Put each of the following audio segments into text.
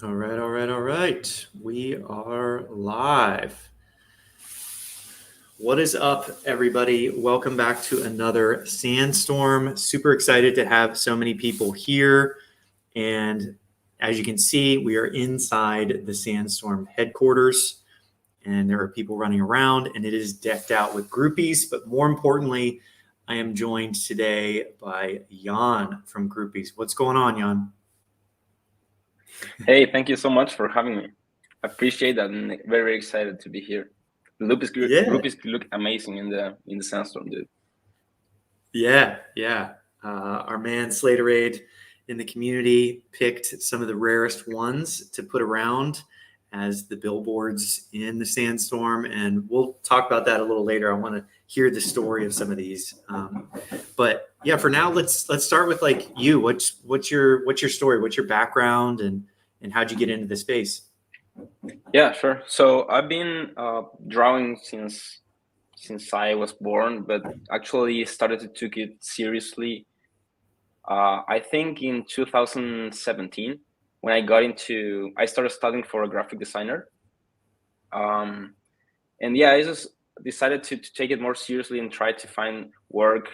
All right, all right, all right. We are live. What is up, everybody? Welcome back to another SandStorm. Super excited to have so many people here. And as you can see, we are inside the SandStorm headquarters, and there are people running around, and it is decked out with groupies. But more importantly, I am joined today by Jan from Groupies. What's going on, Jan? Hey, thank you so much for having me. I appreciate that and very, very excited to be here. The Yeah. groupies look amazing in the sandstorm, dude. Yeah. Our man Slaterade in the community picked some of the rarest ones to put around as the billboards in the sandstorm, and we'll talk about that a little later. I want to hear the story of some of these, but yeah, for now, let's start with like you. What's your story? What's your background, and how'd you get into the space? Yeah, sure. So I've been drawing since I was born, but actually started to take it seriously. I think in 2017 when I started studying for a graphic designer. Um, and yeah, I just decided to take it more seriously and try to find work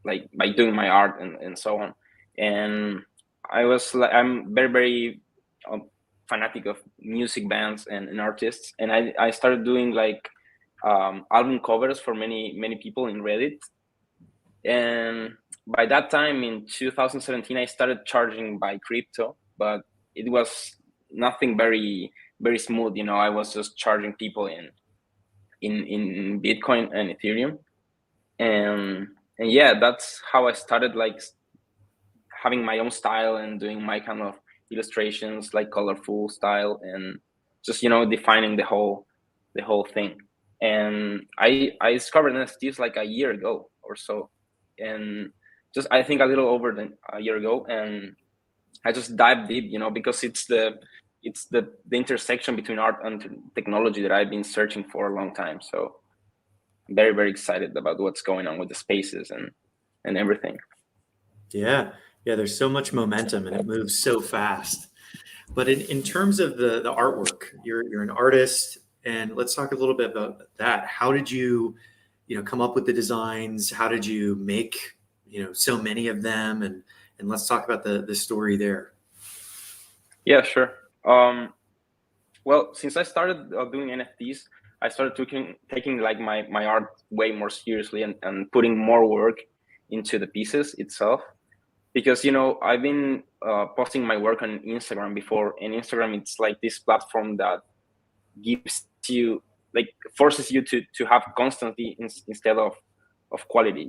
like by doing my art and so on. And I'm very, very fanatic of music bands and artists, and I started doing like album covers for many people in Reddit. And by that time in 2017 I started charging by crypto, but it was nothing very, very smooth. I was just charging people in Bitcoin and Ethereum. And yeah, that's how I started, like having my own style and doing my kind of illustrations, like colorful style, and just defining the whole thing. And I discovered NFTs like a year ago or so, and just I think a little over a year ago, and I just dive deep, because it's the intersection between art and technology that I've been searching for a long time. So I'm very, very excited about what's going on with the spaces and everything. Yeah, there's so much momentum and it moves so fast. But in terms of the artwork, you're an artist, and let's talk a little bit about that. How did you come up with the designs? How did you make so many of them? And let's talk about the story there. Yeah, sure. Well, since I started doing NFTs, I started taking like my art way more seriously, and putting more work into the pieces itself. Because I've been posting my work on Instagram before, and Instagram, it's like this platform that gives you, like, forces you to have constantly instead of quality.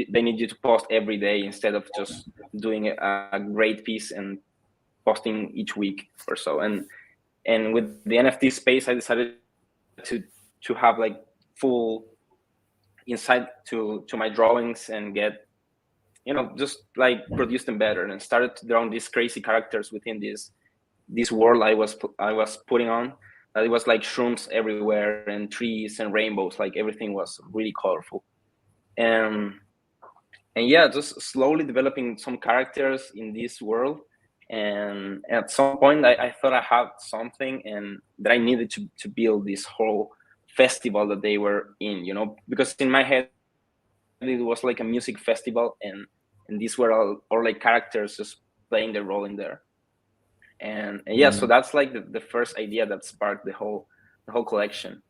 They need you to post every day instead of just doing a great piece and posting each week or so. And with the NFT space, I decided to have like full insight to my drawings, and get just like produce them better, and started to draw these crazy characters within this world I was putting on. It was like shrooms everywhere, and trees and rainbows, like everything was really colorful. And and yeah, just slowly developing some characters in this world. And at some point I thought I had something, and that I needed to build this whole festival that they were in, because in my head it was like a music festival, and these were all like characters just playing their role in there. And yeah, so that's like the first idea that sparked the whole collection.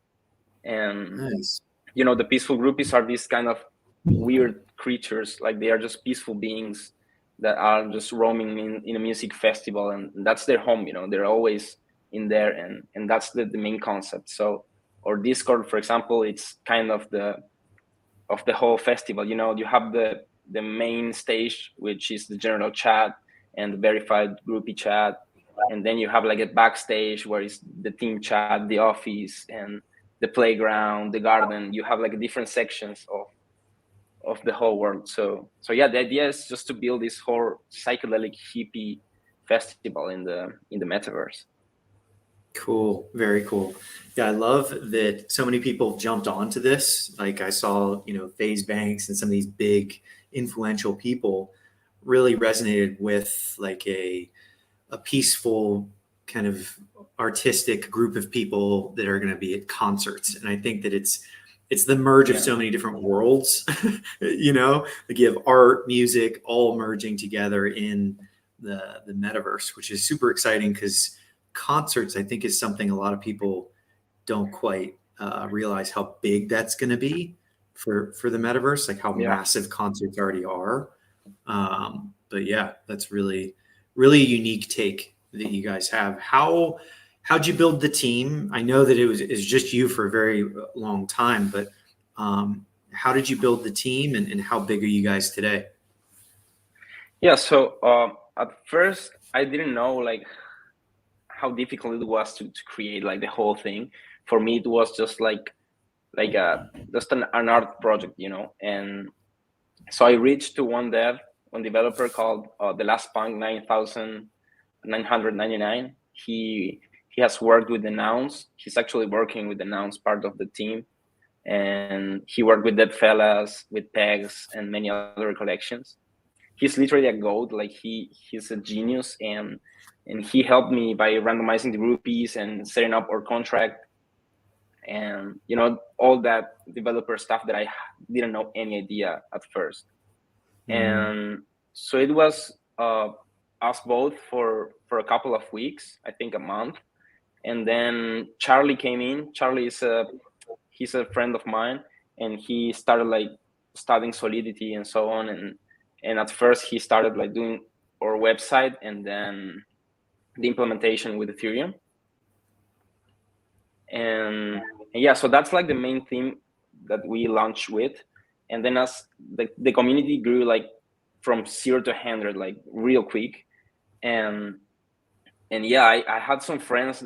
And Nice. the peaceful groupies are these kind of weird creatures, like they are just peaceful beings that are just roaming in a music festival, and that's their home. They're always in there, and that's the main concept. So, or Discord, for example, it's kind of the whole festival. You have the main stage, which is the general chat and the verified groupie chat, and then you have like a backstage where it's the team chat, the office, and the playground, the garden. You have like different sections of the whole world. So yeah, the idea is just to build this whole psychedelic hippie festival in the metaverse. Cool. Very cool. Yeah, I love that so many people jumped onto this. Like I saw, FaZe Banks and some of these big influential people really resonated with like a peaceful kind of artistic group of people that are going to be at concerts. And I think that it's the merge of so many different worlds, you know, like you have art, music, all merging together in the metaverse, which is super exciting because concerts, I think, is something a lot of people don't quite realize how big that's going to be for the metaverse, like how massive concerts already are. But yeah, that's really a unique take that you guys have. How'd you build the team? I know that it's just you for a very long time, but how did you build the team, and how big are you guys today? Yeah, so at first I didn't know like how difficult it was to create like the whole thing. For me, it was just like just an art project, you know. And so I reached to one developer called the Last Punk 9999. He has worked with the Nouns. He's actually working with the Nouns part of the team, and he worked with Dead Fellas, with Pegs, and many other collections. He's literally a goat. Like he's a genius, and he helped me by randomizing the groupies and setting up our contract, and you know, all that developer stuff that I didn't know any idea at first. And so it was us both for a couple of weeks, I think a month. And then Charlie came in. Charlie he's a friend of mine, and he started like studying Solidity and so on. And at first he started like doing our website and then the implementation with Ethereum. And yeah, so that's like the main theme that we launched with. And then as the community grew like from 0 to 100 like real quick, and yeah, I had some friends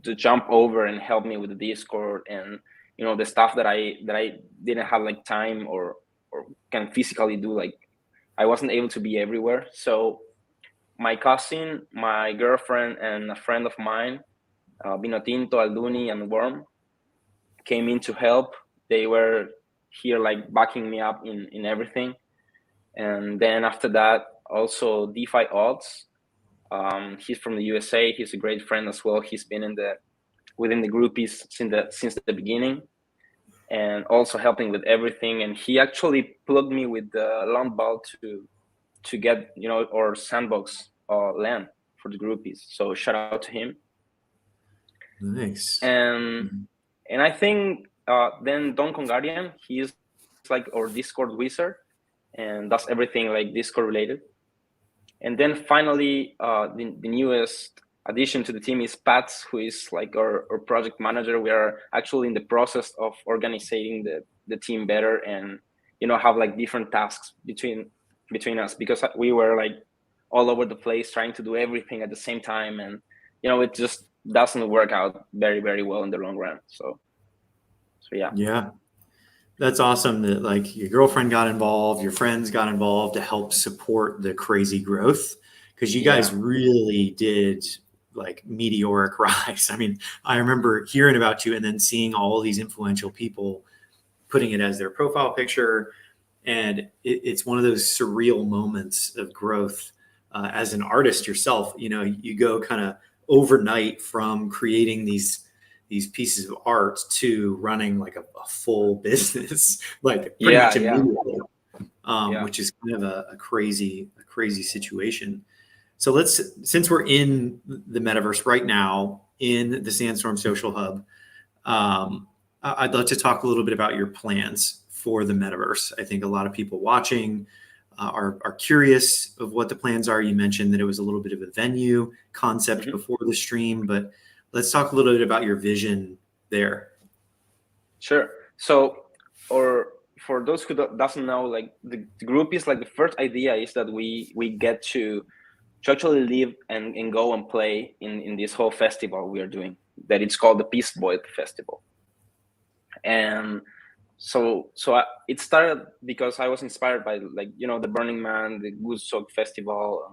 to jump over and help me with the Discord and, you know, the stuff that I didn't have like time or can physically do. Like I wasn't able to be everywhere. So my cousin, my girlfriend, and a friend of mine, Binotinto, Alduni, and Worm, came in to help. They were here like backing me up in everything. And then after that, also DeFi Odds. He's from the USA. He's a great friend as well. He's been within the groupies since the beginning, and also helping with everything. And he actually plugged me with the land ball to get, you know, our sandbox land for the groupies. So shout out to him. Nice. And I think then Don Congarian, he is like our Discord wizard and does everything like Discord related. And then finally, the newest addition to the team is Pats, who is like our project manager. We are actually in the process of organizing the team better, and, you know, have like different tasks between us, because we were like all over the place trying to do everything at the same time, and, you know, it just doesn't work out very, very well in the long run. So yeah. That's awesome that like your girlfriend got involved, your friends got involved to help support the crazy growth, because you guys really did like meteoric rise. I mean, I remember hearing about you and then seeing all these influential people putting it as their profile picture. And it's one of those surreal moments of growth as an artist yourself. You know, you go kind of overnight from creating these pieces of art to running like a full business, like pretty much immediately, which is kind of a crazy situation. So since we're in the metaverse right now in the SandStorm Social Hub, I'd love to talk a little bit about your plans for the metaverse. I think a lot of people watching are curious of what the plans are. You mentioned that it was a little bit of a venue concept before the stream, but let's talk a little bit about your vision there. Sure. So, or for those who doesn't know, like the group is like the first idea is that we get to actually live and go and play in this whole festival we are doing, that it's called the Peace Void Festival. And so it started because I was inspired by, like, you know, the Burning Man, the Woodstock Festival,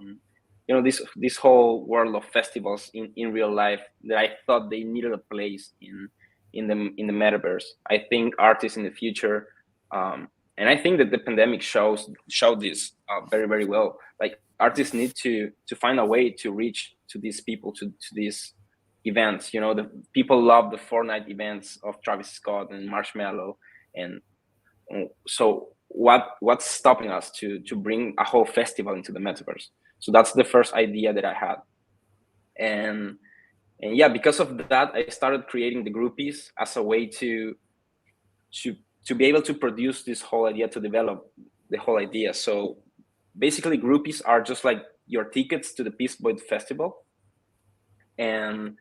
you know, this whole world of festivals in real life, that I thought they needed a place in the metaverse. I think artists in the future, and I think that the pandemic showed this very, very well. Like artists need to find a way to reach to these people, to these events. You know, the people love the Fortnite events of Travis Scott and Marshmello, and so what's stopping us to bring a whole festival into the metaverse? So that's the first idea that I had, and yeah, because of that, I started creating the groupies as a way to be able to produce this whole idea, to develop the whole idea. So basically, groupies are just like your tickets to the Peace Boy Festival, and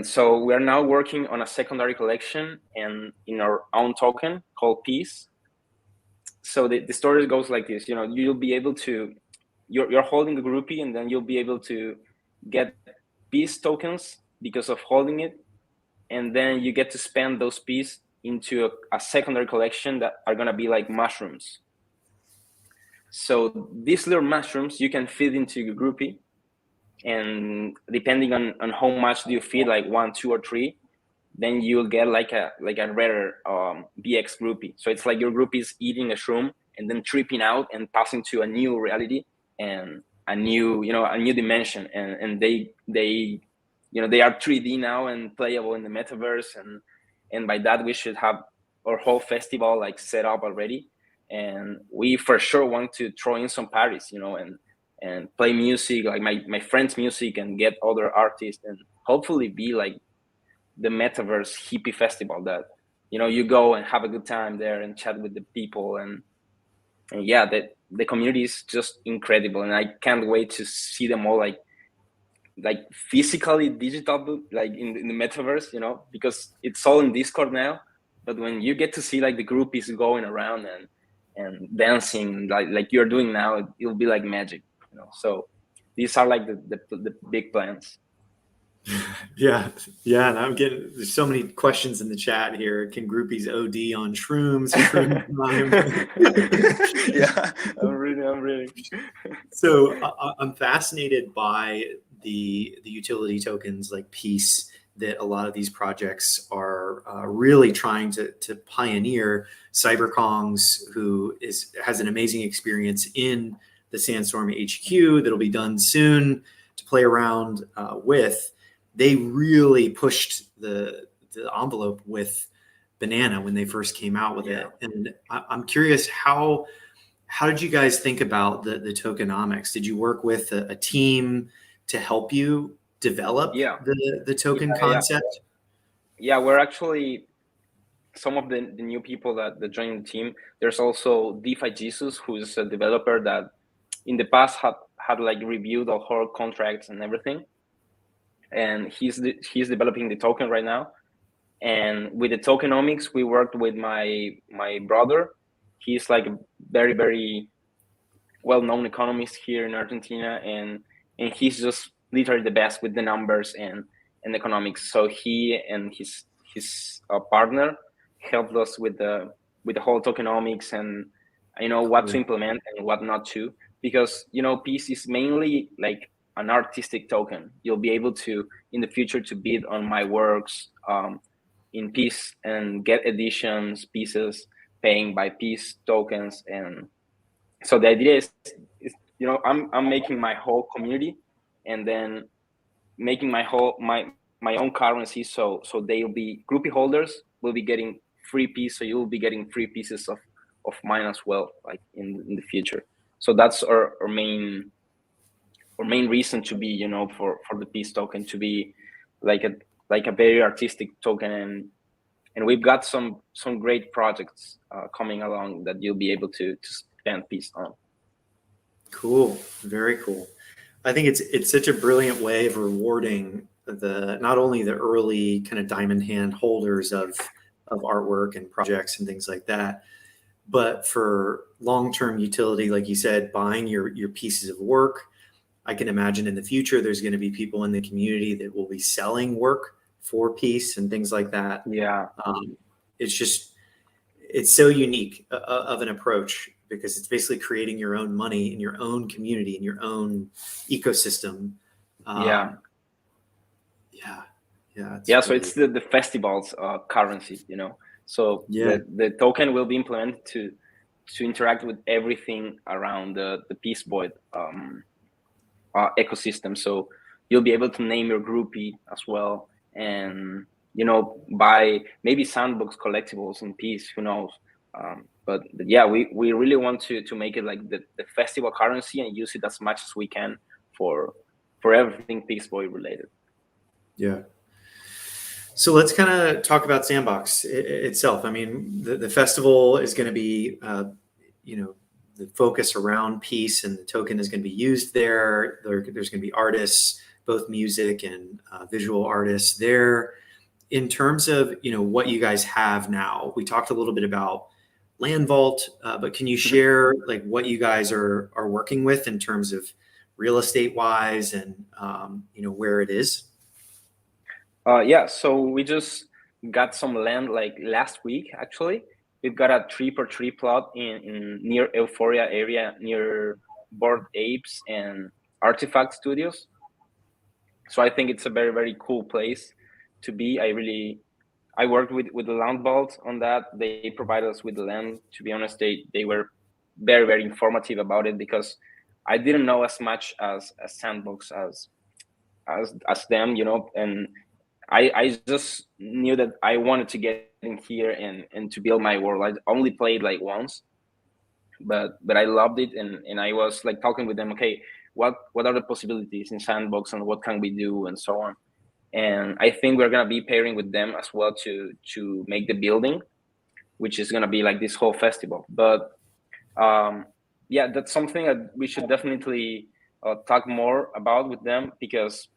so we're now working on a secondary collection and in our own token called Peace. So the story goes like this: you know, you'll be able to you're holding a groupie, and then you'll be able to get Peace tokens because of holding it, and then you get to spend those Peace into a secondary collection that are going to be like mushrooms. So these little mushrooms you can feed into your groupie, and depending on how much do you feed, like 1, 2, or 3, then you'll get like a rare BX groupie. So it's like your groupie is eating a shroom and then tripping out and passing to a new reality and a new dimension, and they are 3D now and playable in the metaverse, and by that we should have our whole festival like set up already, and we for sure want to throw in some parties, and play music, like my friends' music, and get other artists, and hopefully be like the metaverse hippie festival that you go and have a good time there and chat with the people, and yeah, the community is just incredible, and I can't wait to see them all like physically digital, like in the metaverse, because it's all in Discord now. But when you get to see like the groupies going around and dancing like you're doing now, it'll be like magic, So these are like the big plans. Yeah, and there's so many questions in the chat here. Can groupies OD on shrooms? Shroom time. Yeah, I'm reading. So I'm fascinated by the utility tokens like Peace that a lot of these projects are really trying to pioneer. CyberKongs, who has an amazing experience in the SandStorm HQ that'll be done soon to play around with. They really pushed the envelope with Banana when they first came out with it. And I'm curious, how did you guys think about the tokenomics? Did you work with a team to help you develop the token concept? Yeah, we're actually some of the new people that joined the team. There's also DeFi Jesus, who's a developer that in the past had like reviewed all her contracts and everything. And he's developing the token right now. And with the tokenomics, we worked with my brother. He's like a very, very well-known economist here in Argentina, and he's just literally the best with the numbers and economics. So he and his partner helped us with the whole tokenomics and what to implement and what not to, because Peace is mainly like an artistic token. You'll be able to in the future to bid on my works in Peace and get editions, pieces, paying by Peace tokens. And so the idea is I'm making my whole community and then making my own currency, so they'll be groupie holders will be getting free Peace, so you'll be getting free pieces of mine as well, like in the future. So that's our main reason to be, for the Peace token to be like a very artistic token, and we've got some great projects coming along that you'll be able to spend Peace on. Cool, very cool. I think it's such a brilliant way of rewarding not only the early kind of diamond hand holders of artwork and projects and things like that, but for long-term utility, like you said, buying your pieces of work. I can imagine in the future there's going to be people in the community that will be selling work for Peace and things like that. Yeah, it's so unique of an approach, because it's basically creating your own money in your own community, in your own ecosystem. So it's the festival's currency, So the token will be implemented interact with everything around the Peace Void ecosystem. So you'll be able to name your groupie as well, and buy maybe Sandbox collectibles in Peace. Who knows? But yeah, we really want to make it like the festival currency and use it as much as we can for everything Peace Void related. Yeah. So let's kind of talk about Sandbox itself. I mean, the festival is going to be, the focus around peace, and the token is going to be used there. There's going to be artists, both music and visual artists there. In terms of, what you guys have now, we talked a little bit about Land Vault, but can you share like what you guys are working with in terms of real estate wise and, where it is? Yeah, so we just got some land like last week. Actually, we've got a 3x3 plot in near Euphoria area, near Bored Apes and Artifact Studios. So I think it's a very, very cool place to be. I worked with the Land Vault on that. They provided us with the land. To be honest, they were very, very informative about it, because I didn't know as much as Sandbox as them, and I just knew that I wanted to get in here and to build my world. I only played like once, but I loved it, and I was like talking with them. Okay, what are the possibilities in Sandbox, and what can we do, and so on. And I think we're gonna be pairing with them as well to make the building, which is gonna be like this whole festival. But yeah, that's something that we should definitely talk more about with them, because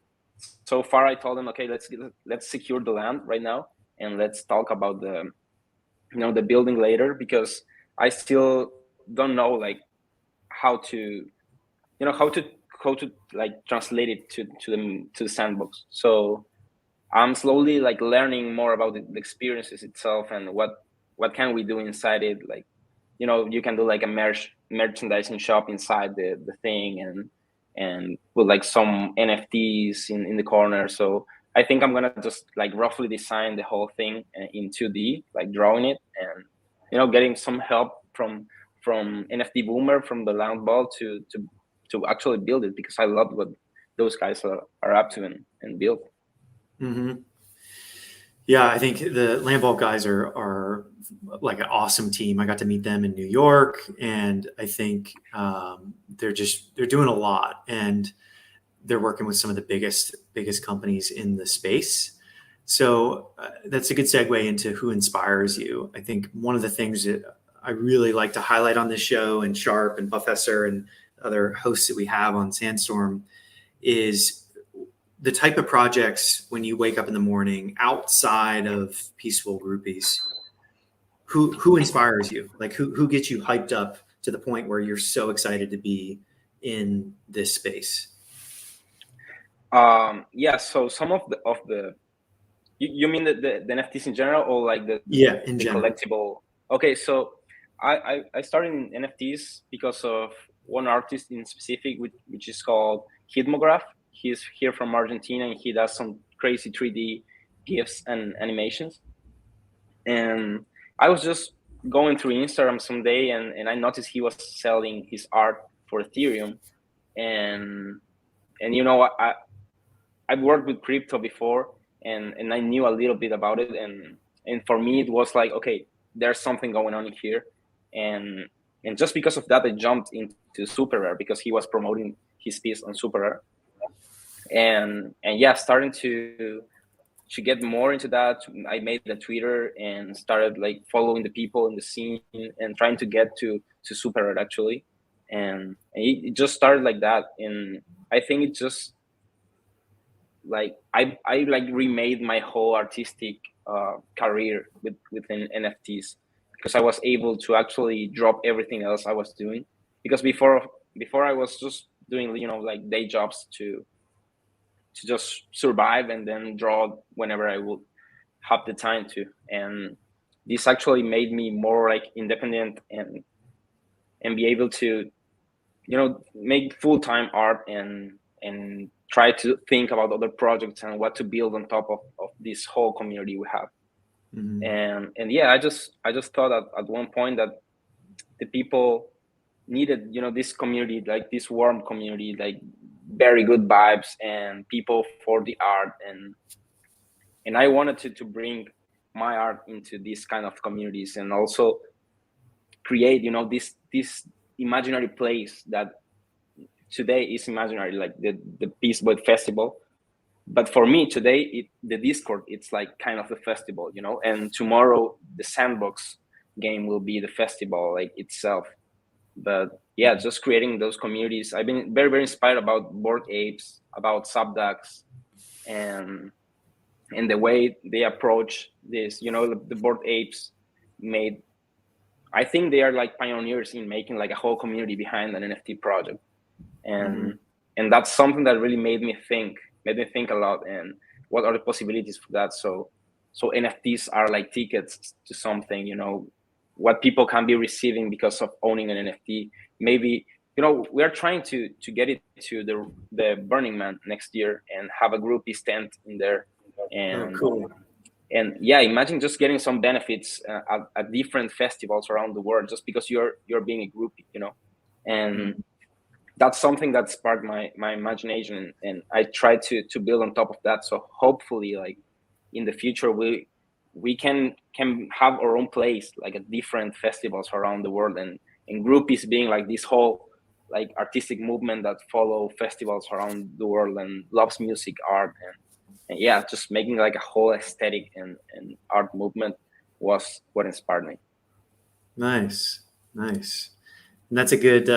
so far I told them, okay, let's secure the land right now, and let's talk about the building later, because I still don't know like how to like translate it to the Sandbox. So I'm slowly like learning more about the experiences itself, and what can we do inside it. Like, you can do like a merchandising shop inside the thing, and put like some NFTs in the corner. So I think I'm gonna just like roughly design the whole thing in 2D, like drawing it, and getting some help from NFT Boomer from the Land Ball to actually build it, because I love what those guys are up to and build. Mm-hmm. Yeah, I think the Land Vault guys are like an awesome team. I got to meet them in New York, and I think they're doing a lot, and they're working with some of the biggest companies in the space. So that's a good segue into who inspires you. I think one of the things that I really like to highlight on this show, and Sharp and Professor and other hosts that we have on SandStorm, is the type of projects when you wake up in the morning outside of peaceful groupies. Who inspires you? Like who gets you hyped up to the point where you're so excited to be in this space? Yeah, so some of the you mean the NFTs in general, or like the general collectible? Okay, so I started in NFTs because of one artist in specific, which is called Hitmograph. He's here from Argentina, and he does some crazy 3D GIFs and animations. And I was just going through Instagram someday, and I noticed he was selling his art for Ethereum. And I've worked with crypto before, and I knew a little bit about it. And for me, it was like, okay, there's something going on here. And just because of that, I jumped into Super Rare, because he was promoting his piece on Super Rare. And yeah, starting to get more into that, I made the Twitter and started like following the people in the scene and trying to get to Super Rare actually. And it just started like that. And I think it just like I like remade my whole artistic career within NFTs, because I was able to actually drop everything else I was doing, because before I was just doing like day jobs to just survive and then draw whenever I would have the time to. And this actually made me more like independent and be able to make full-time art and try to think about other projects and what to build on top of this whole community we have. Mm-hmm. And yeah, I just thought at one point that the people needed, this community, like this warm community, like very good vibes and people for the art, and I wanted to bring my art into these kind of communities, and also create, this imaginary place that today is imaginary, like the Peace Boy Festival. But for me today, the Discord, it's like kind of the festival, and tomorrow the Sandbox game will be the festival like itself. But yeah, just creating those communities. I've been very, very inspired about Bored Apes, about Subducks, and the way they approach this. The Bored Apes made, I think they are like pioneers in making like a whole community behind an NFT project, and that's something that really made me think a lot, and what are the possibilities for that. So NFTs are like tickets to something, what people can be receiving because of owning an NFT. Maybe, we are trying to get it to the Burning Man next year and have a groupie stand in there. And cool. And yeah, imagine just getting some benefits at different festivals around the world just because you're being a groupie, and that's something that sparked my imagination, and I try to build on top of that. So hopefully, like in the future, we can have our own place like at different festivals around the world, and groupies being like this whole like artistic movement that follow festivals around the world and loves music, art, and yeah, just making like a whole aesthetic and art movement was what inspired me. Nice. And that's a good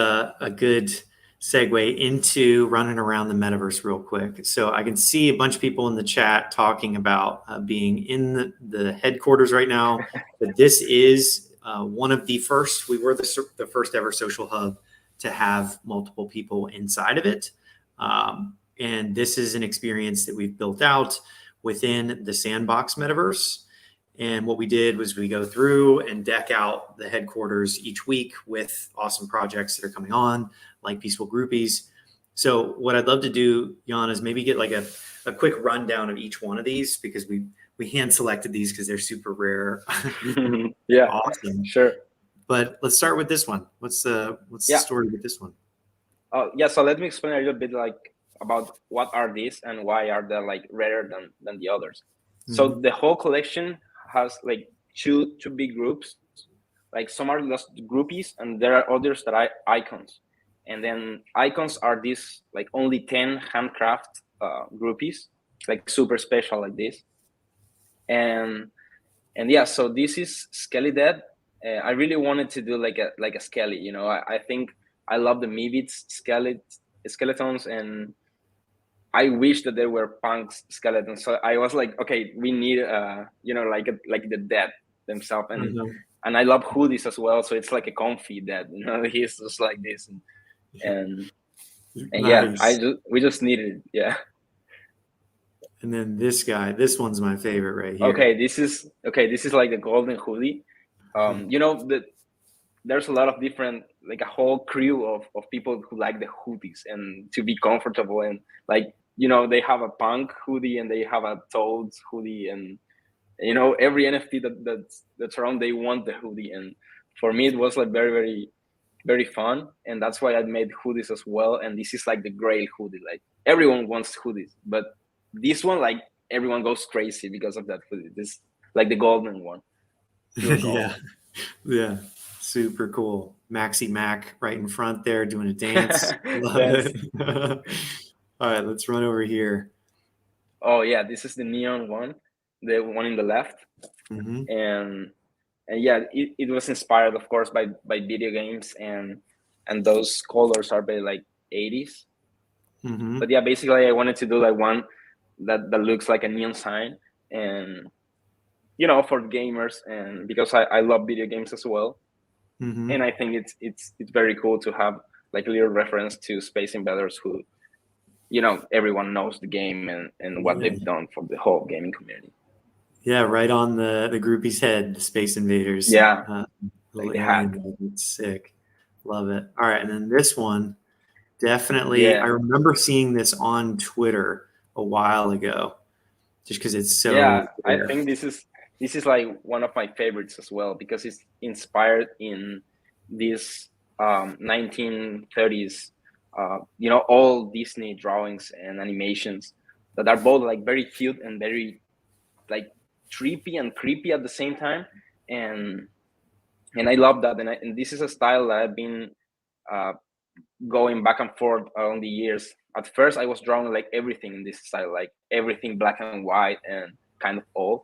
segue into running around the metaverse real quick. So I can see a bunch of people in the chat talking about being in the headquarters right now. But this is one of the first. We were the first ever social hub to have multiple people inside of it. And this is an experience that we've built out within the Sandbox metaverse. And what we did was we go through and deck out the headquarters each week with awesome projects that are coming on, like Peaceful Groupies. So what I'd love to do, Jan, is maybe get like a quick rundown of each one of these, because we hand selected these because they're super rare. Yeah, awesome. Sure. But let's start with this one. What's the story with this one? Yeah, so let me explain a little bit like about what are these and why are they like rarer than the others. So the whole collection has like two big groups. Like some are just groupies, and there are others that are icons. And then icons are these like only 10 handcraft groupies, like super special like this. And yeah, so this is Skelly Dead. I really wanted to do like a Skelly, I think I love the Meebits skeletons, and I wish that there were punk skeletons. So I was like, okay, we need like the dead themselves, and I love hoodies as well. So it's like a comfy dead, he's just like this, and nice. Yeah, we just needed it. Yeah. And then this one's my favorite right here. Okay, this is like the golden hoodie. There's a lot of different, like a whole crew of people who like the hoodies and to be comfortable, and like, they have a punk hoodie and they have a Toads hoodie, and every NFT that's around, they want the hoodie. And for me, it was like very, very, very fun, and that's why I made hoodies as well. And this is like the grail hoodie. Like everyone wants hoodies, but this one, like everyone goes crazy because of that hoodie. This like the golden one. Yeah, super cool. Maxi Mac right in front there doing a dance. Love it. All right, let's run over here. Oh yeah, this is the neon one, the one in the left. And yeah, it was inspired, of course, by video games, and those colors are very like 80s. But yeah, basically I wanted to do like one that looks like a neon sign, and for gamers, and because I love video games as well. And I think it's very cool to have like a little reference to Space Invaders, who everyone knows the game and what they've done for the whole gaming community. Yeah, right on the groupie's head, the Space Invaders. Yeah, like it's sick. Love it. All right, and then this one, definitely. Yeah. I remember seeing this on Twitter a while ago, just because it's so. Yeah, rare. I think this is like one of my favorites as well, because it's inspired in these 1930s, all Disney drawings and animations that are both like very cute and very like trippy and creepy at the same time, and I love that. And this is a style that I've been uh, going back and forth along the years. At first, I was drawing like everything in this style, like everything black and white and kind of old.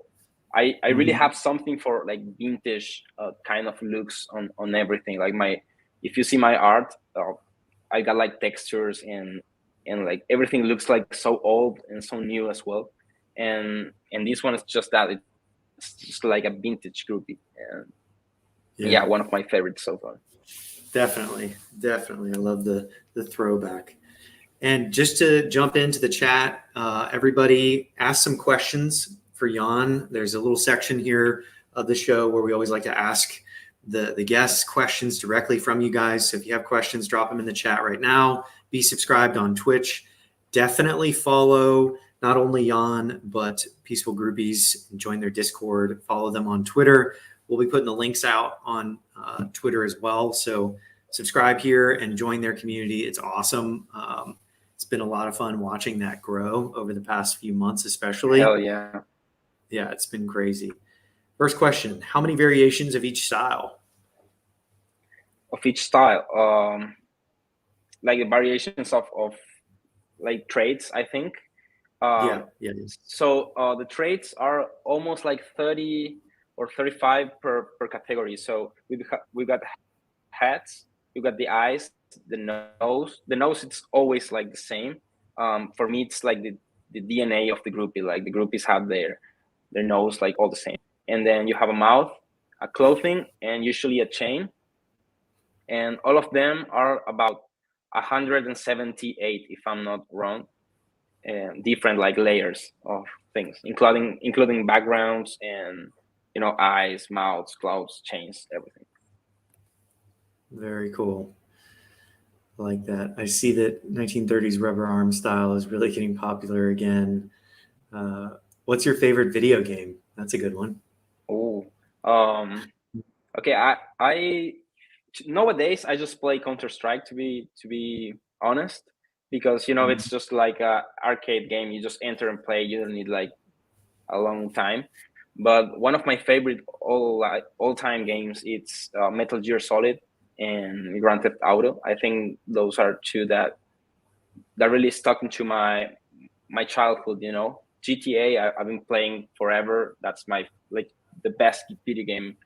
I really have something for like vintage kind of looks on everything. Like if you see my art, I got like textures and like everything looks like so old and so new as well. And this one is just that. It's just like a vintage groupie. And yeah, one of my favorites so far. Definitely. I love the throwback. And just to jump into the chat, everybody ask some questions for Jan. There's a little section here of the show where we always like to ask the guests questions directly from you guys. So if you have questions, drop them in the chat right now. Be subscribed on Twitch. Definitely follow not only Jan, but Peaceful Groupies, and join their Discord. Follow them on Twitter. We'll be putting the links out on Twitter as well. So subscribe here and join their community. It's awesome. It's been a lot of fun watching that grow over the past few months, especially. Hell yeah. Yeah, it's been crazy. First question, how many variations of each style? Of each style? Like the variations of like traits, I think. Yeah. So the traits are almost like 30 or 35 per category. So we got heads, you got the eyes, the nose. The nose, it's always like the same. For me, it's like the DNA of the groupie. Like the groupies have their nose like all the same. And then you have a mouth, a clothing, and usually a chain. And all of them are about 178, if I'm not wrong. Different like layers of things, including backgrounds and eyes, mouths, clouds, chains, everything. Very cool. I like that. I see that 1930s rubber arm style is really getting popular again. What's your favorite video game? That's a good one. Oh, okay. I nowadays I just play Counter-Strike to be honest, because it's just like a arcade game. You just enter and play. You don't need like a long time. But one of my favorite all-time games, it's Metal Gear Solid and Grand Theft Auto. I think those are two that really stuck into my childhood. GTA, I've been playing forever. That's my like the best video game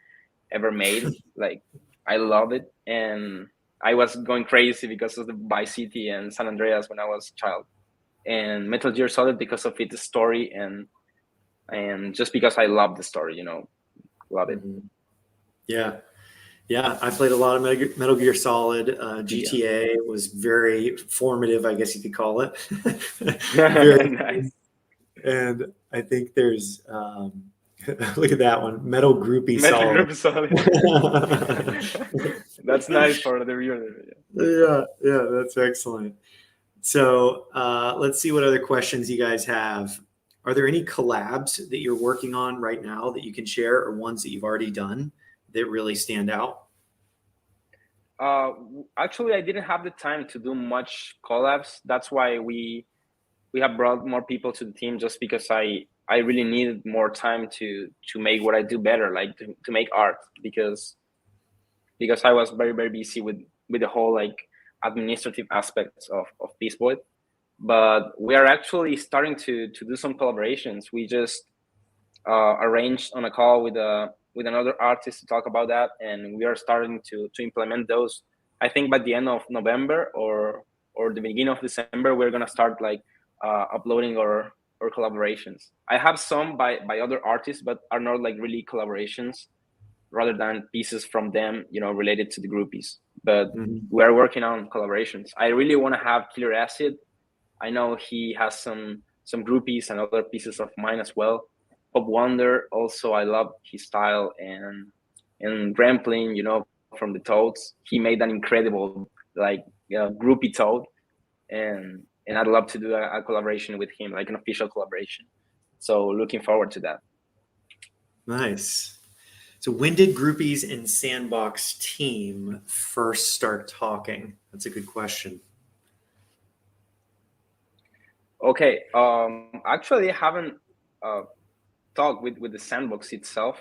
ever made. Like I love it, and I was going crazy because of the Vice City and San Andreas when I was a child, and Metal Gear Solid because of its story and just because I love the story. Love it. Yeah, I played a lot of Metal Gear Solid. GTA was very formative, I guess you could call it. Very nice. And I think there's look at that one, Metal Groupie Metal Solid. That's nice for the viewer. Yeah, that's excellent. So let's see what other questions you guys have. Are there any collabs that you're working on right now that you can share, or ones that you've already done that really stand out? Actually, I didn't have the time to do much collabs. That's why we have brought more people to the team, just because I really needed more time to make what I do better, like to make art, because I was very, very busy with the whole like administrative aspects of Peace Boy. But we are actually starting to do some collaborations. We just arranged on a call with another artist to talk about that, and we are starting to implement those. I think by the end of November or the beginning of December, we're gonna start like uploading our collaborations. I have some by other artists, but are not like really collaborations, rather than pieces from them, related to the groupies. But we are working on collaborations. I really want to have Killer Acid. I know he has some groupies and other pieces of mine as well. Pop Wonder also, I love his style, and Gremplin, from the Toads, he made an incredible like groupie Toad, and I'd love to do a collaboration with him, like an official collaboration. So looking forward to that. Nice. So when did Groupies and Sandbox team first start talking? That's a good question. Okay. Actually, I haven't talked with the Sandbox itself.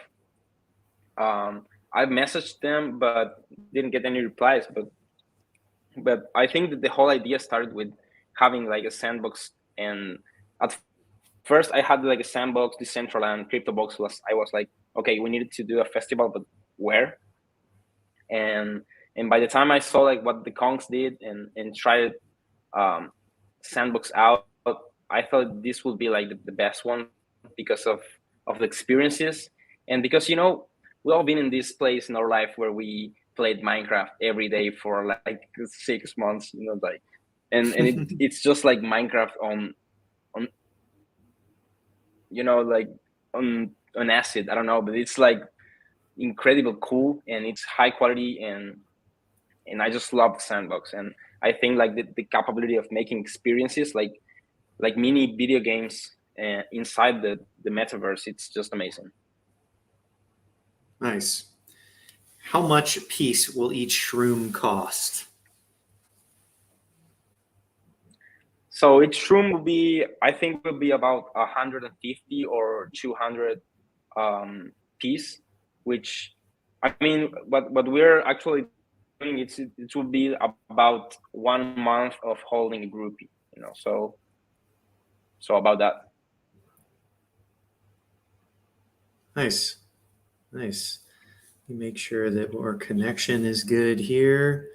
I messaged them, but didn't get any replies. But I think that the whole idea started with having like a sandbox, and at first I had like a sandbox, Decentraland, CryptoBox I was like, okay, we needed to do a festival, but where? And by the time I saw like what the Kongs did and tried sandbox out, I thought this would be like the best one because of the experiences, and because we all been in this place in our life where we played Minecraft every day for like 6 months, like, and it's just like Minecraft on like on acid. I don't know, but it's like incredible cool, and it's high quality, and I just love the sandbox. And I think like the capability of making experiences like mini video games inside the metaverse, it's just amazing. Nice. How much piece will each shroom cost? So each room will be, I think, will be about 150 or 200 piece, which, I mean, what we're actually doing, it will be about 1 month of holding a groupie, so about that. Nice. Nice. Let me make sure that our connection is good here.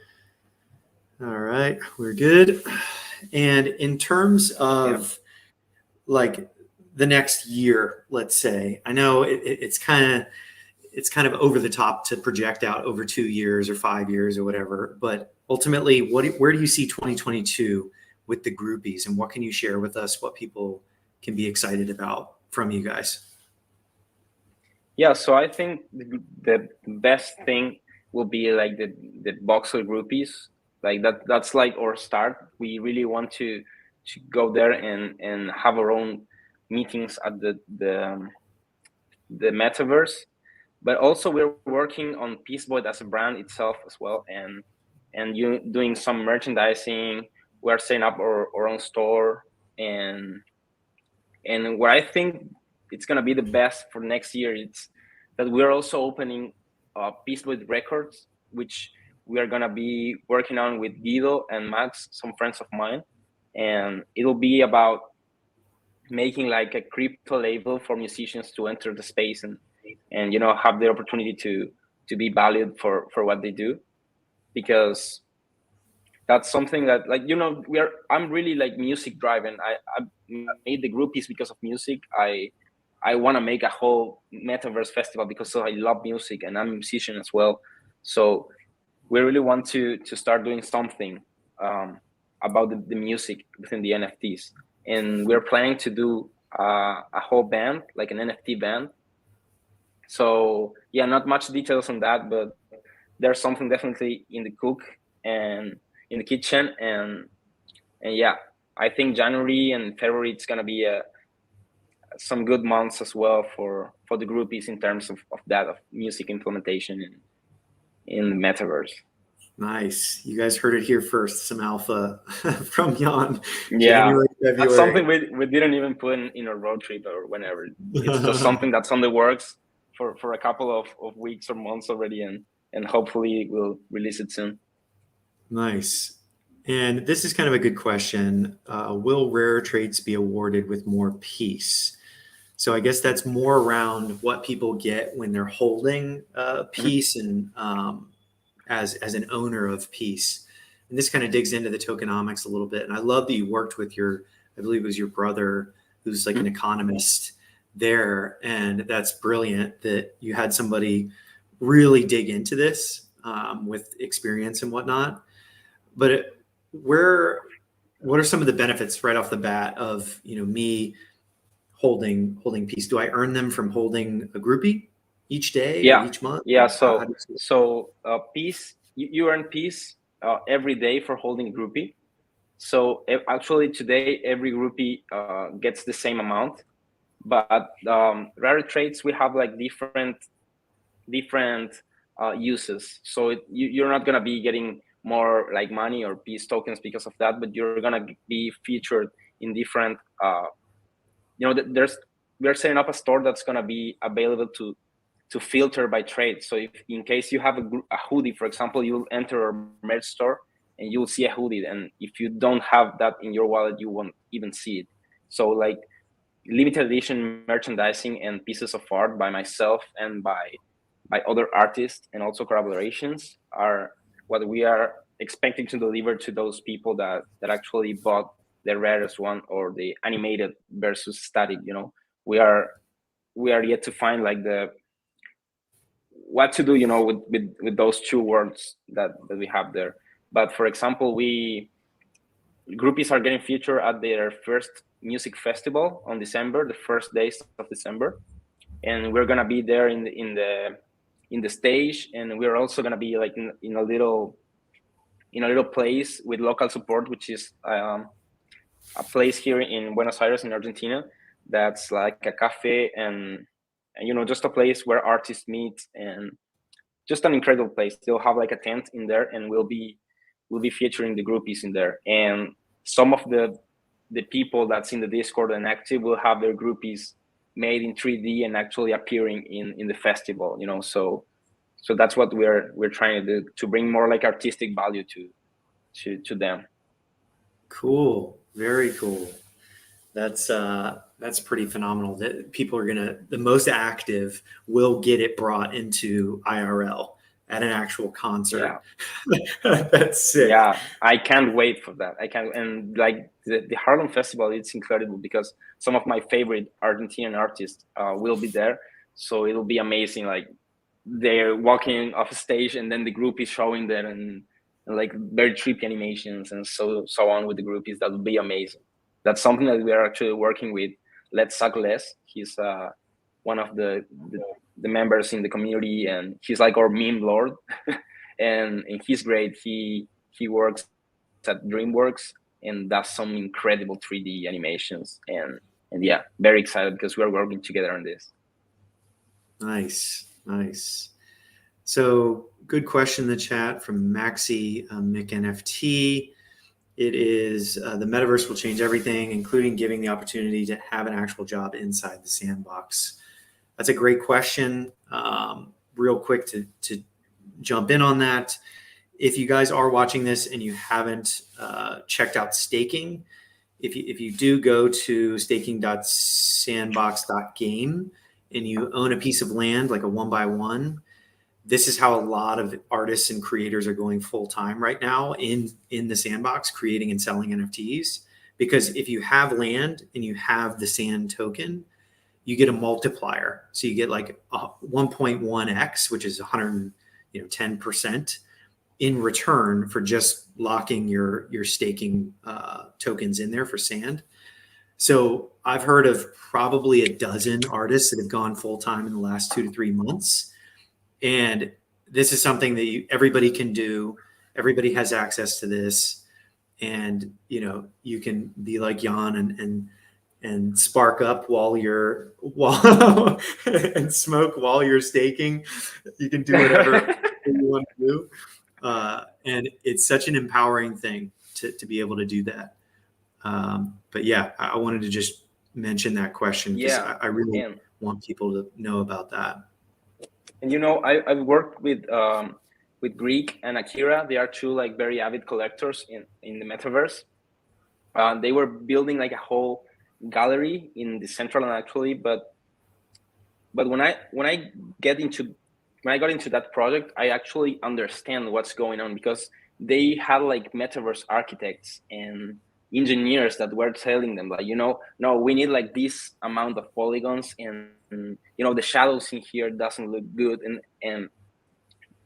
All right, we're good. And in terms of like the next year, let's say, I know it's kind of over the top to project out over 2 years or 5 years or whatever, but ultimately, where do you see 2022 with the groupies, and what can you share with us, what people can be excited about from you guys? Yeah, so I think the best thing will be like the Voxel groupies. Like that's like our start. We really want to go there and have our own meetings at the metaverse. But also we're working on Peaceboy as a brand itself as well, and you doing some merchandising. We're setting up our own store, and where I think it's gonna be the best for next year, it's that we're also opening Peaceboy Records, which we are gonna be working on with Guido and Max, some friends of mine, and it'll be about making like a crypto label for musicians to enter the space and have the opportunity to be valued for what they do, because that's something that I'm really like music driven. I made the groupies because of music. I want to make a whole metaverse festival because I love music and I'm a musician as well. So we really want to start doing something about the music within the NFTs, and we're planning to do a whole band, like an NFT band. So yeah, not much details on that, but there's something definitely in the cook and in the kitchen, and yeah, I think January and February it's gonna be some good months as well for the groupies in terms of that, of music implementation in the metaverse. Nice. You guys heard it here first. Some alpha from Jan. Yeah, January, February. that's something we didn't even put in a road trip or whenever. It's just something that's on the works for a couple of weeks or months already, and hopefully we'll release it soon. Nice. And this is kind of a good question. Will rare traits be awarded with more piece? So I guess that's more around what people get when they're holding a piece and as an owner of piece. And this kind of digs into the tokenomics a little bit. And I love that you worked with I believe it was your brother, who's like an economist there. And that's brilliant that you had somebody really dig into this with experience and whatnot. But what are some of the benefits right off the bat of me holding piece? Do I earn them from holding a groupie each day or each month? Yeah. So piece, you earn piece every day for holding groupie. So actually today every groupie gets the same amount, but rare traits, we have like different different uses. So you're not gonna be getting more like money or peace tokens because of that, but you're gonna be featured in different. We're setting up a store that's gonna be available to filter by trade. So if in case you have a hoodie, for example, you'll enter a merch store and you'll see a hoodie, and if you don't have that in your wallet, you won't even see it. So like limited edition merchandising and pieces of art by myself and by other artists and also collaborations are what we are expecting to deliver to those people that actually bought the rarest one or the animated versus static. We are yet to find like the what to do, with those two words that we have there. But for example, groupies are getting featured at their first music festival on December, the first days of December, and we're gonna be there in the stage, and we're also gonna be like in a little place with local support, which is a place here in Buenos Aires in Argentina that's like a cafe and just a place where artists meet, and just an incredible place. They'll have like a tent in there, and we'll be featuring the groupies in there, and some of the people that's in the Discord and active will have their groupies made in 3D and actually appearing in the festival. So that's what we're trying to do, to bring more like artistic value to them. Cool, very cool. That's pretty phenomenal. That people are the most active will get it brought into IRL at an actual concert. Yeah. That's sick. Yeah, I can't wait for that. And like the Harlem Festival, it's incredible because some of my favorite Argentinian artists will be there. So it'll be amazing. Like they're walking off stage, and then the group is showing them, and like very trippy animations and so on with the groupies. That would be amazing. That's something that we are actually working with. Let's Suck Less. He's one of the members in the community, and he's like our meme lord. and he's great. He works at DreamWorks and does some incredible 3D animations. And yeah, very excited because we're working together on this. Nice. So good question in the chat from Maxi McNFT. It is the metaverse will change everything, including giving the opportunity to have an actual job inside the sandbox. That's a great question. Real quick to jump in on that. If you guys are watching this and you haven't checked out staking, if you do go to staking.sandbox.game and you own a piece of land, like a 1x1, this is how a lot of artists and creators are going full time right now in the sandbox, creating and selling NFTs. Because if you have land and you have the sand token, you get a multiplier. So you get like a 1.1x, which is 110% in return for just locking your staking tokens in there for sand. So I've heard of probably a dozen artists that have gone full time in the last 2 to 3 months. And this is something that everybody can do. Everybody has access to this. And, you can be like Jan and spark up while and smoke while you're staking. You can do whatever you want to do. And it's such an empowering thing to be able to do that. But yeah, I wanted to just mention that question because I really want people to know about that. And I've worked with Greek and Akira. They are two like very avid collectors in the metaverse. They were building like a whole gallery in the Central actually, but when I got into that project, I actually understand what's going on because they had like metaverse architects and engineers that were telling them like, no, we need like this amount of polygons, and the shadows in here doesn't look good, and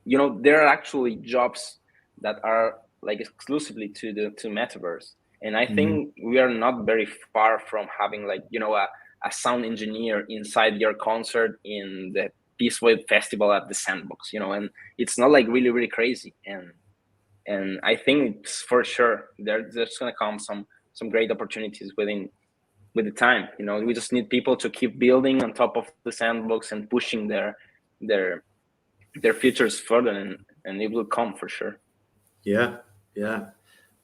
there are actually jobs that are like exclusively to metaverse. And I think we are not very far from having like a sound engineer inside your concert in the Peace Wave Festival at the Sandbox, and it's not like really, really crazy. And I think it's for sure there's going to come some great opportunities with the time. We just need people to keep building on top of the Sandbox and pushing their their future is further, and it will come for sure. Yeah, yeah,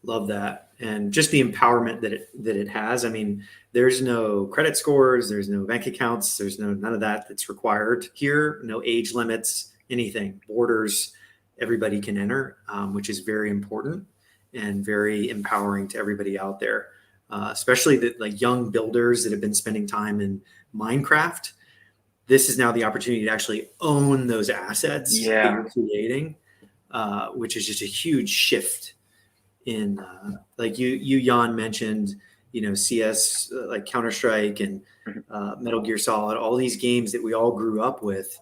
love that, and just the empowerment that it has. I mean, there's no credit scores, there's no bank accounts, there's none of that that's required here. No age limits, anything, borders. Everybody can enter, which is very important and very empowering to everybody out there, especially the like young builders that have been spending time in Minecraft. This is now the opportunity to actually own those assets that you're creating, which is just a huge shift in like you Jan mentioned, CS, like Counter-Strike and Metal Gear Solid, all these games that we all grew up with,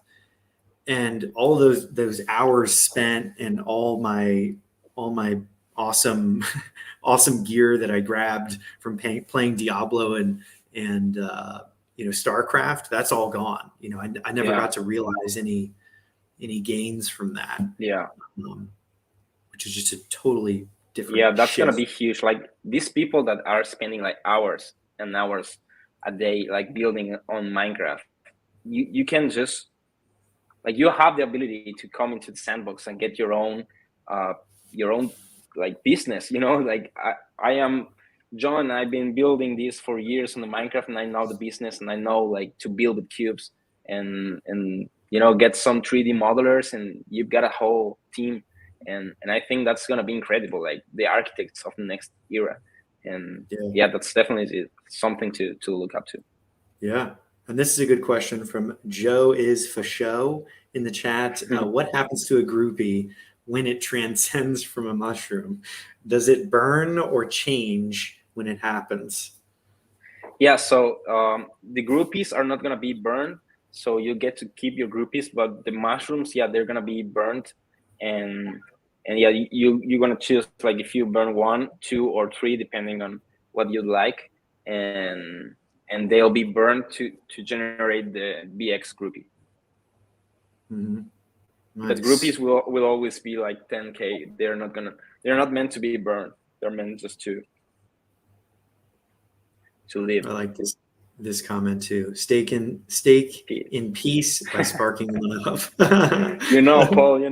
and all those hours spent and all my awesome awesome gear that I grabbed from playing Diablo and StarCraft, that's all gone. I never got to realize any gains from that. Which is just a totally different that's shift. gonna be huge. Like these people that are spending like hours and hours a day like building on Minecraft, you can just like, you have the ability to come into the sandbox and get your own like business, like I am John, and I've been building this for years on the Minecraft, and I know the business, and I know like to build with cubes and get some 3D modelers, and you've got a whole team, and I think that's gonna be incredible, like the architects of the next era. And that's definitely something to look up to. Yeah. And this is a good question from Joe is for show in the chat. What happens to a groupie when it transcends from a mushroom? Does it burn or change when it happens? Yeah, so the groupies are not going to be burned. So you get to keep your groupies, but the mushrooms, they're going to be burnt. And you're going to choose, like, if you burn 1, 2, or 3, depending on what you'd like. And they'll be burned to generate the BX groupie. Mm-hmm. Nice. But groupies will always be like 10K. They're not meant to be burned. They're meant just to live. I like this comment too. Steak in peace by sparking love. Paul,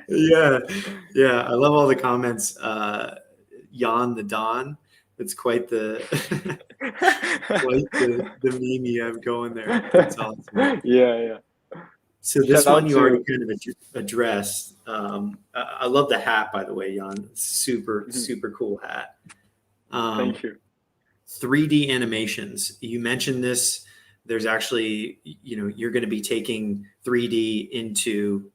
Yeah. I love all the comments. Jan the Don. It's quite the meme you have going there. That's awesome. Yeah. So this one you already kind of addressed. I love the hat, by the way, Jan. Super cool hat. Thank you. 3D animations. You mentioned this. There's actually, you're going to be taking 3D into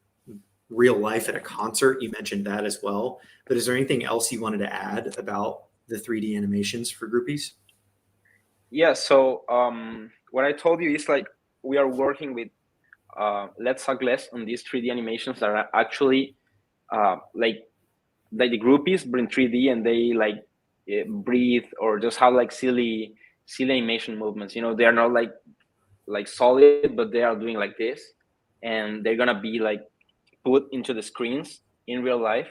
real life at a concert. You mentioned that as well. But is there anything else you wanted to add about the 3D animations for groupies? Yeah. So what I told you is, like, we are working with Let's Hug Less on these 3D animations that are actually like the groupies bring 3D, and they like breathe or just have like silly animation movements. They are not like solid, but they are doing like this, and they're gonna be like put into the screens in real life.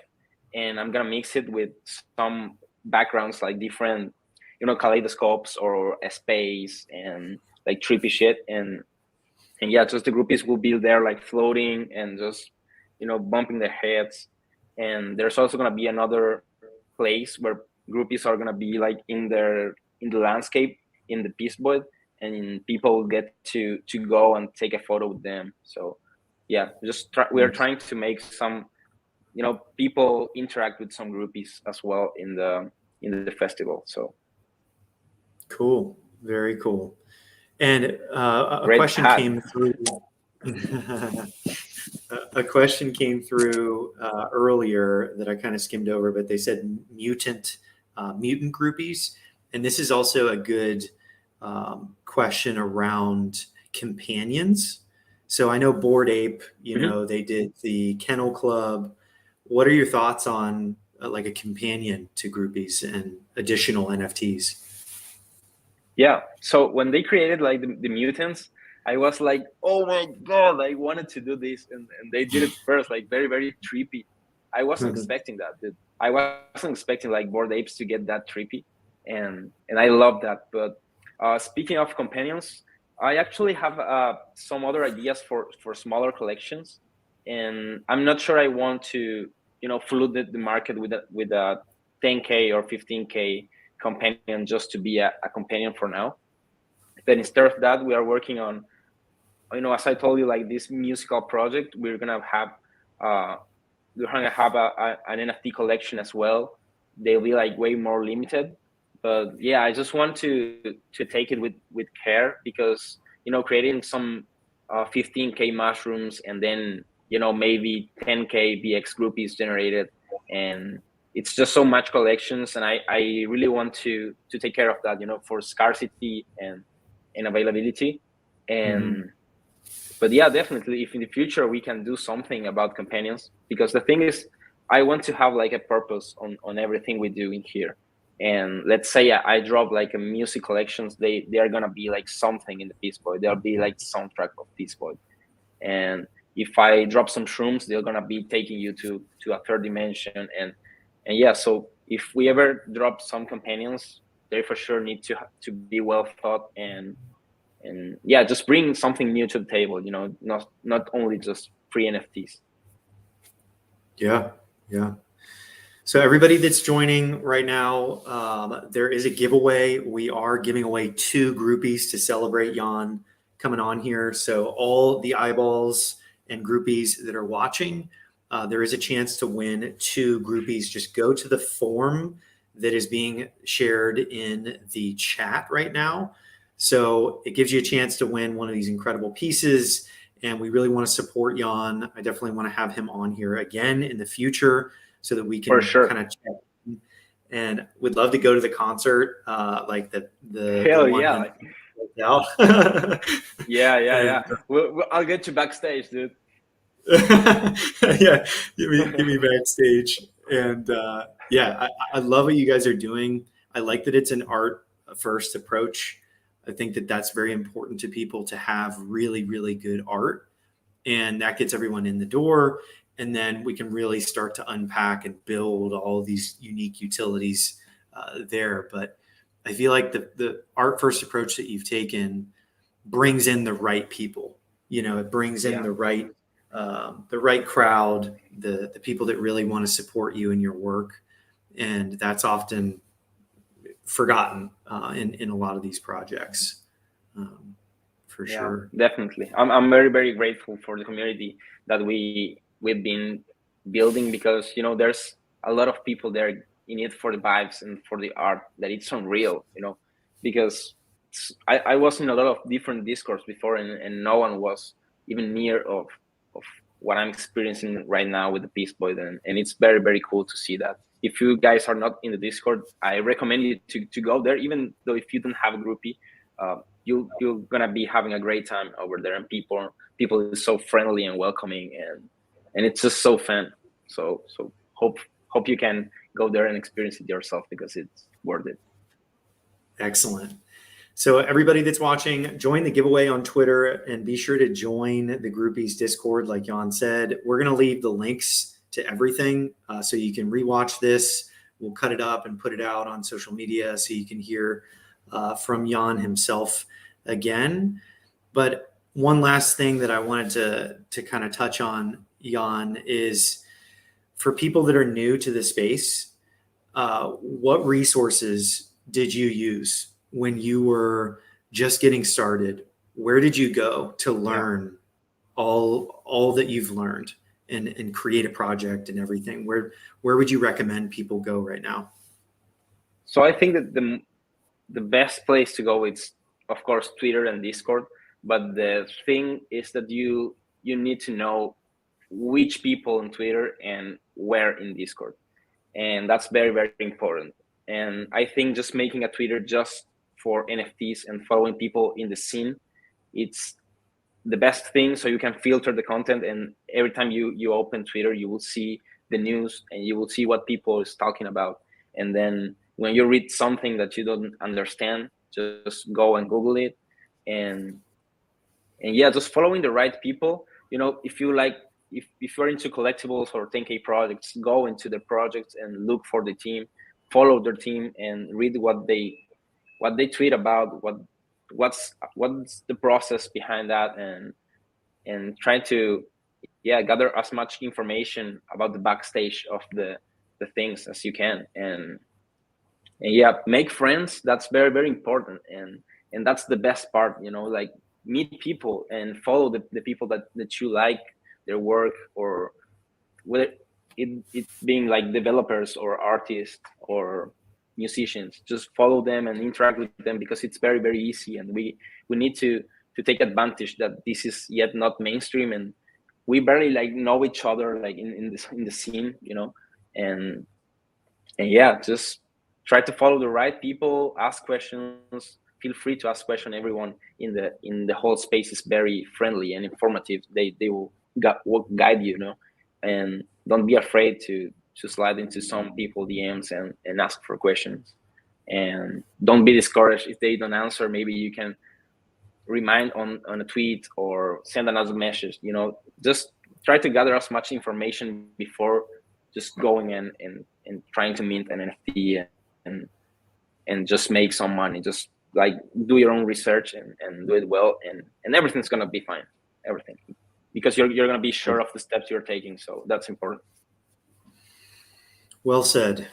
And I'm gonna mix it with some backgrounds, like different kaleidoscopes or a space and like trippy shit. And just the groupies will be there like floating and just bumping their heads. And there's also gonna be another place where groupies are gonna be like in the landscape in the Peace Void, and people will get to go and take a photo with them. So we are trying to make some people interact with some groupies as well in the festival. So cool, very cool. And a question came through. A question came through earlier that I kind of skimmed over, but they said mutant groupies, and this is also a good question around companions. So I know Bored Ape, they did the Kennel Club. What are your thoughts on like a companion to groupies and additional NFTs? Yeah. So when they created like the mutants, I was like, oh my God, I wanted to do this. And they did it first, like very, very trippy. I wasn't expecting that, dude. I wasn't expecting like Bored Apes to get that trippy. And I love that. But speaking of companions, I actually have some other ideas for smaller collections. and I'm not sure I want to, flood the market with a 10K or 15K companion just to be a companion for now. But instead of that, we are working on, as I told you, like this musical project. We're gonna have an NFT collection as well. They'll be like way more limited, but yeah, I just want to take it with care, because creating some 15K mushrooms, and then maybe 10K BX groupies generated, and it's just so much collections, and I really want to take care of that, for scarcity and availability. And but yeah, definitely, if in the future we can do something about companions, because the thing is, I want to have like a purpose on everything we do in here. And let's say I drop like a music collections, they are gonna be like something in the Peace Boy. They'll be like the soundtrack of Peace Boy. And if I drop some shrooms, they're gonna be taking you to a third dimension. And yeah, so if we ever drop some companions, they for sure need to be well thought, and yeah, just bring something new to the table, not only just free NFTs. Yeah. So everybody that's joining right now, there is a giveaway. We are giving away 2 groupies to celebrate Jan coming on here. So all the eyeballs and groupies that are watching, there is a chance to win 2 groupies. Just go to the form that is being shared in the chat right now. So it gives you a chance to win one of these incredible pieces. And we really want to support Jan. I definitely want to have him on here again in the future, so that we can kind of check. And we'd love to go to the concert, like the Hell one yeah. Yeah. I'll get you backstage, dude. Yeah, give me backstage. And yeah, I love what you guys are doing. I like that it's an art first approach. I think that that's very important to people, to have really, really good art, and that gets everyone in the door. And then we can really start to unpack and build all these unique utilities there. But I feel like the art first approach that you've taken brings in the right people. It brings in the right crowd, the people that really want to support you in your work, and that's often forgotten in a lot of these projects. For sure. Definitely. I'm very, very grateful for the community that we've been building, because there's a lot of people there in it for the vibes and for the art, that it's unreal, because I was in a lot of different discords before, and no one was even near of what I'm experiencing right now with the Peace Boy, and it's very, very cool to see that. If you guys are not in the Discord, I recommend you to go there, even though if you don't have a groupie, you're gonna be having a great time over there, and people is so friendly and welcoming, and it's just so fun. So hope you can go there and experience it yourself, because it's worth it. Excellent. So everybody that's watching, join the giveaway on Twitter, and be sure to join the Groupies Discord. Like Jan said, we're going to leave the links to everything, so you can rewatch this. We'll cut it up and put it out on social media, so you can hear from Jan himself again. But one last thing that I wanted to kind of touch on, Jan, is for people that are new to the space, what resources did you use when you were just getting started? Where did you go to learn all that you've learned and create a project and everything? Where would you recommend people go right now? So I think that the best place to go is, of course, Twitter and Discord. But the thing is that you need to know which people on Twitter and where in Discord. And that's very, very important. And I think just making a Twitter just for NFTs and following people in the scene, it's the best thing, so you can filter the content, and every time you open Twitter, you will see the news and you will see what people is talking about. And then when you read something that you don't understand, just go and Google it, and yeah, just following the right people. If you like, if you're into collectibles or 10K projects, go into the projects and look for the team, follow their team, and read what they tweet about, what's the process behind that, and try to gather as much information about the backstage of the things as you can, and yeah, make friends. That's very, very important, and that's the best part, like meet people and follow the people that you like their work, or whether it being like developers or artists or musicians. Just follow them and interact with them, because it's very, very easy, and we need to take advantage that this is yet not mainstream, and we barely like know each other like in the scene, and yeah, just try to follow the right people, ask questions, feel free to ask questions. Everyone in the whole space is very friendly and informative. They will guide you, and don't be afraid to slide into some people DMs and ask for questions, and don't be discouraged if they don't answer. Maybe you can remind on a tweet or send another message. Just try to gather as much information before just going and trying to mint an NFT and just make some money. Just like do your own research and do it well, and everything's gonna be fine. Everything, because you're gonna be sure of the steps you're taking. So that's important. Well said.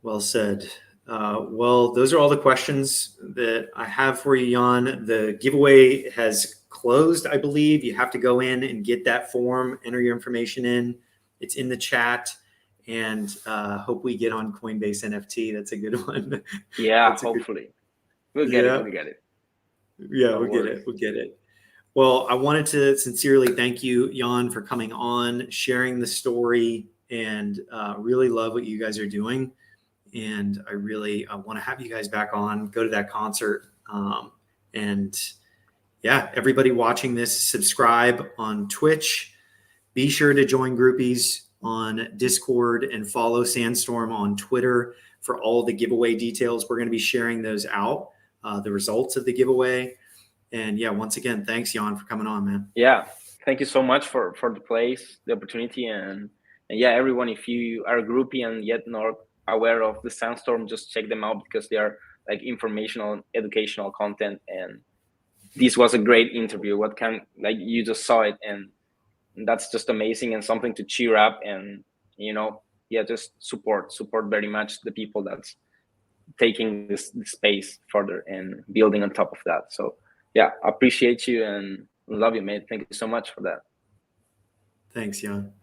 Well said. Well, those are all the questions that I have for you, Jan. The giveaway has closed, I believe. You have to go in and get that form, enter your information in. It's in the chat, and hope we get on Coinbase NFT. That's a good one. Yeah, hopefully. We'll get it. We'll get it. Yeah, we'll get it. We'll get it. Well, I wanted to sincerely thank you, Jan, for coming on, sharing the story, and really love what you guys are doing. And I really want to have you guys back on, go to that concert. And yeah, everybody watching this, subscribe on Twitch. Be sure to join Groupies on Discord and follow SandStorm on Twitter for all the giveaway details. We're going to be sharing those out, the results of the giveaway. And yeah, once again, thanks, Jan, for coming on, man. Yeah, thank you so much for the place, the opportunity, and yeah, everyone, if you are a groupie and yet not aware of the SandStorm, just check them out, because they are like informational, educational content, and this was a great interview. Like you just saw it, and that's just amazing and something to cheer up, and yeah, just support very much the people that's taking this space further and building on top of that. So yeah, appreciate you and love you, mate. Thank you so much for that. Thanks, Jan.